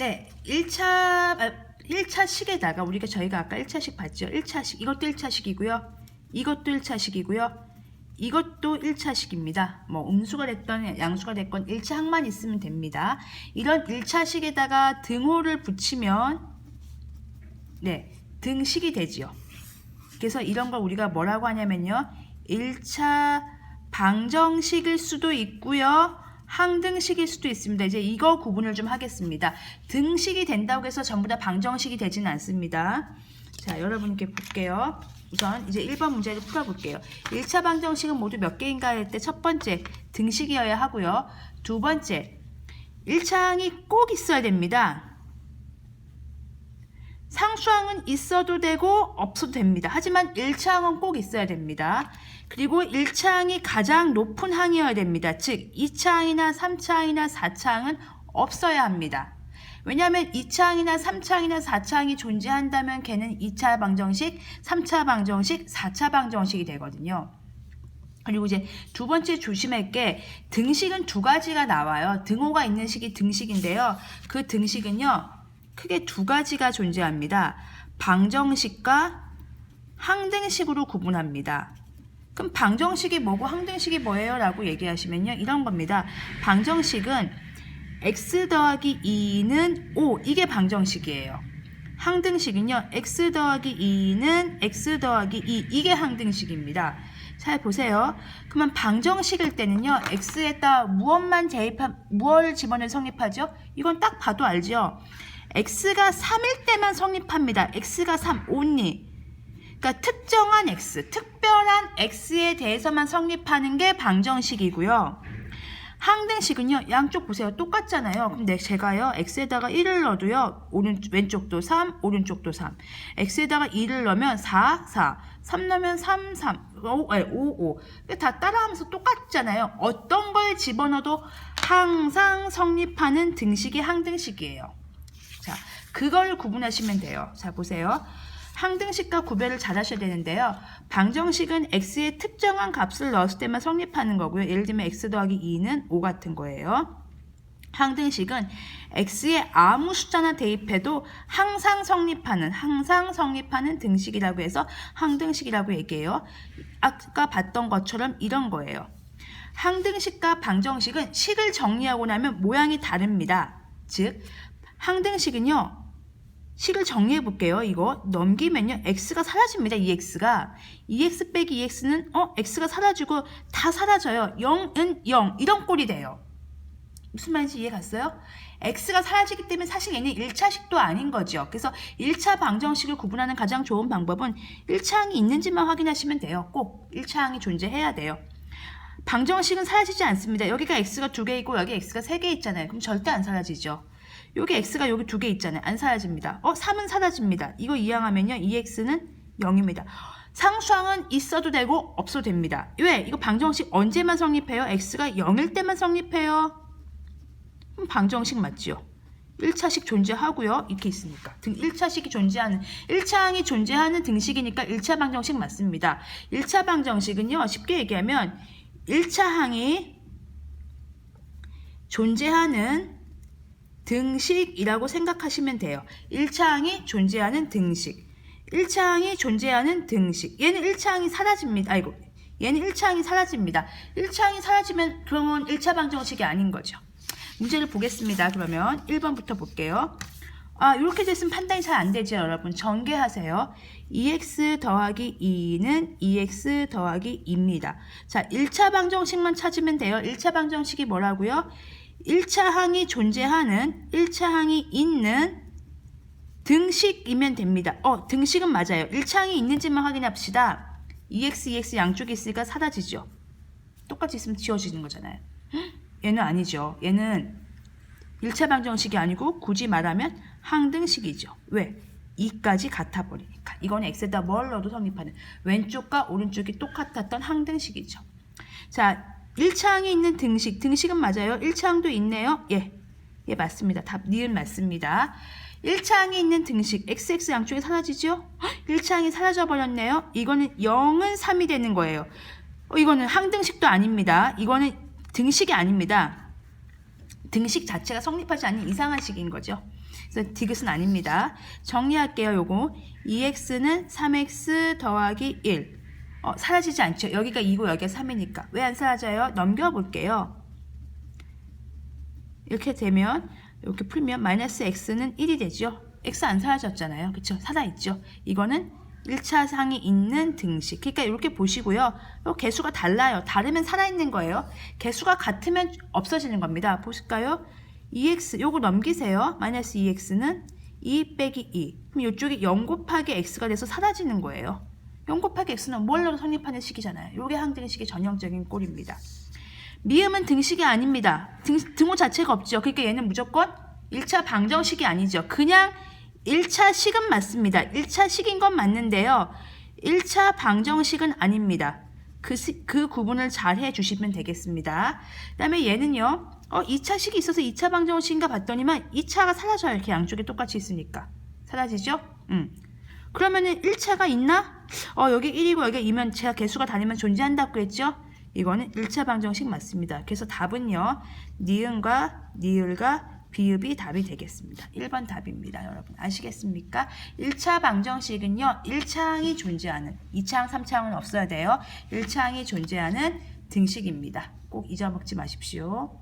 네, 1차식에다가 저희가 아까 1차식 봤죠? 1차식, 이것도 1차식이고요. 이것도 1차식이고요. 이것도 1차식입니다. 뭐 음수가 됐던 양수가 됐건 1차항만 있으면 됩니다. 이런 1차식에다가 등호를 붙이면 네, 등식이 되지요. 그래서 이런 걸 우리가 뭐라고 하냐면요. 1차 방정식일 수도 있고요. 항등식일 수도 있습니다. 이제 이거 구분을 좀 하겠습니다. 등식이 된다고 해서 전부 다 방정식이 되지는 않습니다. 자, 여러분께 볼게요. 우선 이제 1번 문제를 풀어볼게요. 1차 방정식은 모두 몇 개인가 할 때 첫 번째 등식이어야 하고요. 두 번째 1차항이 꼭 있어야 됩니다. 상수항은 있어도 되고 없어도 됩니다. 하지만 1차항은 꼭 있어야 됩니다. 그리고 1차항이 가장 높은 항이어야 됩니다. 즉 2차항이나 3차항이나 4차항은 없어야 합니다. 왜냐하면 2차항이나 3차항이나 4차항이 존재한다면 걔는 2차 방정식, 3차 방정식, 4차 방정식이 되거든요. 그리고 이제 두 번째 조심할 게 등식은 두 가지가 나와요. 등호가 있는 식이 등식인데요. 그 등식은요. 크게 두 가지가 존재합니다. 방정식과 항등식으로 구분합니다. 그럼 방정식이 뭐고 항등식이 뭐예요? 라고 얘기하시면요. 이런 겁니다. 방정식은 x 더하기 2는 5 이게 방정식이에요. 항등식은요. x 더하기 2는 x 더하기 2 이게 항등식입니다. 잘 보세요. 그러면 방정식일 때는요. x에다 무엇을 집어넣어 성립하죠? 이건 딱 봐도 알죠? x가 3일 때만 성립합니다. x가 3, only. 그러니까 특정한 x, 특별한 x에 대해서만 성립하는 게 방정식이고요. 항등식은요. 양쪽 보세요. 똑같잖아요. 그럼 제가요. x에다가 1을 넣어도요. 왼쪽도 3, 오른쪽도 3. x에다가 2를 넣으면 4, 4. 3 넣으면 3, 3. 5, 5. 다 따라하면서 똑같잖아요. 어떤 걸 집어넣어도 항상 성립하는 등식이 항등식이에요. 자, 그걸 구분하시면 돼요. 자, 보세요. 항등식과 구별을 잘 하셔야 되는데요. 방정식은 x의 특정한 값을 넣었을 때만 성립하는 거고요. 예를 들면 x 더하기 2는 5 같은 거예요. 항등식은 x의 아무 숫자나 대입해도 항상 성립하는 등식이라고 해서 항등식이라고 얘기해요. 아까 봤던 것처럼 이런 거예요. 항등식과 방정식은 식을 정리하고 나면 모양이 다릅니다. 즉 항등식은요. 식을 정리해 볼게요. 이거 넘기면요. x가 사라집니다. EX 빼기 EX는 x가 사라지고 다 사라져요. 0은 0 이런 꼴이 돼요. 무슨 말인지 이해 갔어요? x가 사라지기 때문에 사실 얘는 1차식도 아닌 거죠. 그래서 1차 방정식을 구분하는 가장 좋은 방법은 1차항이 있는지만 확인하시면 돼요. 꼭 1차항이 존재해야 돼요. 방정식은 사라지지 않습니다. 여기가 x가 2개 있고 여기 x가 3개 있잖아요. 그럼 절대 안 사라지죠. 여기 x가 여기 2개 있잖아요. 안 사라집니다. 3은 사라집니다. 이거 이항하면요. 2x는 0입니다. 상수항은 있어도 되고 없어도 됩니다. 왜? 이거 방정식 언제만 성립해요? x가 0일 때만 성립해요. 그럼 방정식 맞죠? 1차식 존재하고요. 이렇게 있으니까. 1차항이 존재하는 등식이니까 1차 방정식 맞습니다. 1차 방정식은요. 쉽게 얘기하면 1차항이 존재하는 등식이라고 생각하시면 돼요. 1차항이 존재하는 등식. 1차항이 존재하는 등식. 얘는 1차항이 사라집니다. 얘는 1차항이 사라집니다. 1차항이 사라지면 그러면 1차 방정식이 아닌 거죠. 문제를 보겠습니다. 그러면 1번부터 볼게요. 이렇게 됐으면 판단이 잘 안 되죠, 여러분. 전개하세요. 2x 더하기 2는 2x 더하기 2입니다. 자, 1차 방정식만 찾으면 돼요. 1차 방정식이 뭐라고요? 1차항이 존재하는 1차항이 있는 등식이면 됩니다. 등식은 맞아요. 1차항이 있는지만 확인합시다. 2x 양쪽에 있으니까 사라지죠. 똑같이 있으면 지워지는 거잖아요. 얘는 아니죠. 얘는 1차 방정식이 아니고 굳이 말하면 항등식이죠. 왜? 2까지 같아 버리니까. 이거는 x에다 뭘 넣어도 성립하는 왼쪽과 오른쪽이 똑같았던 항등식이죠. 자, 1차항이 있는 등식은 맞아요. 1차항도 있네요. 예, 맞습니다. 답 니은 맞습니다. 1차항이 있는 등식 xx 양쪽이 사라지죠? 1차항이 사라져 버렸네요. 이거는 0은 3이 되는 거예요. 이거는 항등식도 아닙니다. 이거는 등식이 아닙니다. 등식 자체가 성립하지 않는 이상한 식인 거죠. 그래서 디귿은 아닙니다. 정리할게요. 요거 2x는 3x 더하기 1. 사라지지 않죠. 여기가 2고 여기가 3이니까. 왜 안 사라져요? 넘겨볼게요. 이렇게 되면 이렇게 풀면 마이너스 x는 1이 되죠. x 안 사라졌잖아요. 그쵸? 살아있죠. 이거는 1차상이 있는 등식. 그러니까 이렇게 보시고요. 요 개수가 달라요. 다르면 살아있는 거예요. 개수가 같으면 없어지는 겁니다. 보실까요? 2x 요거 넘기세요. 마이너스 2x는 2 빼기 2. 그럼 이쪽이 0 곱하기 x가 돼서 사라지는 거예요. 0 곱하기 x는 뭘로 성립하는 식이잖아요. 요게 항등식의 전형적인 꼴입니다. 미음은 등식이 아닙니다. 등호 자체가 없죠. 그러니까 얘는 무조건 1차 방정식이 아니죠. 그냥 1차 식은 맞습니다. 1차 식인 건 맞는데요. 1차 방정식은 아닙니다. 그 구분을 잘 해주시면 되겠습니다. 그 다음에 얘는요. 2차 식이 있어서 2차 방정식인가 봤더니만 2차가 사라져요. 이렇게 양쪽에 똑같이 있으니까. 사라지죠? 그러면은 1차가 있나? 여기 1이고 여기 2면 제가 개수가 다르면 존재한다고 했죠? 이거는 1차 방정식 맞습니다. 그래서 답은요. 니은과 니을과 비읍이 답이 되겠습니다. 1번 답입니다. 여러분 아시겠습니까? 1차 방정식은요. 1차항이 존재하는 2차항, 3차항은 없어야 돼요. 1차항이 존재하는 등식입니다. 꼭 잊어먹지 마십시오.